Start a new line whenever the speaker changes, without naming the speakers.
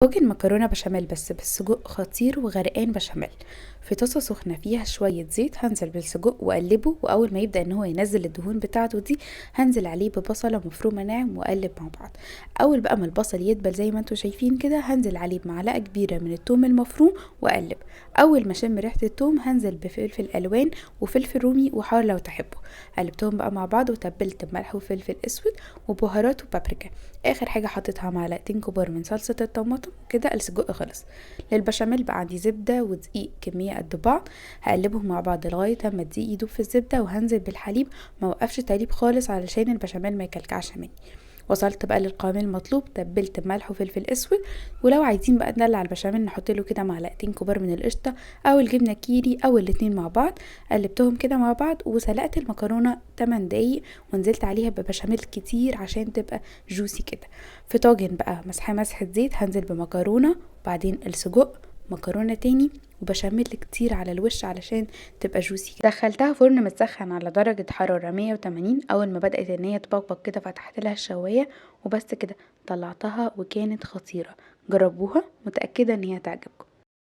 طاجن مكرونة بشاميل بس بالسجق خطير وغرقان بشاميل. في طاسة سخنة فيها شوية زيت هنزل بالسجق واقلبه، واول ما يبدأ ان هو ينزل الدهون بتاعته دي هنزل عليه ببصلة مفرومة ناعم واقلب مع بعض. اول بقى ما البصل يدبل زي ما انتوا شايفين كده هنزل عليه بمعلقة كبيرة من الثوم المفروم واقلب. اول ما اشم ريحة الثوم هنزل بفلفل الوان وفلفل رومي وحار لو تحبوا. قلبتهم بقى مع بعض وتبلت بملح وفلفل اسود وبهارات وبابريكا. اخر حاجة حطيتها معلقتين كبار من صلصة الطماطم. كده السجق خلص. للبشاميل بقى عندي زبدة ودقيق كمية قد بعض. هقلبهم مع بعض لغاية اما الدقيق يدوب في الزبدة، وهنزل بالحليب. ما وقفش تقليب خالص علشان البشاميل ما يكلكعش مني. وصلت بقى للقوام المطلوب، تبلت بملح وفلفل اسود. ولو عايزين بقى ندلع البشاميل نحط له كده معلقتين كبار من القشطه او الجبنه كيري او الاتنين مع بعض. قلبتهم كده مع بعض وسلقت المكرونه 8 دقايق، ونزلت عليها ببشاميل كتير عشان تبقى جوسي كده. في طاجن بقى مسحه زيت هنزل بمكرونه، وبعدين السجق، مكرونه تاني، وبشاميل كتير على الوش علشان تبقى جوسي. دخلتها فرن متسخن على درجة حرارة 180. اول ما بدأت ان هي تبقبق كده فتحت لها الشواية وبس كده. طلعتها وكانت خطيرة. جربوها، متأكدة ان هي تعجبكم.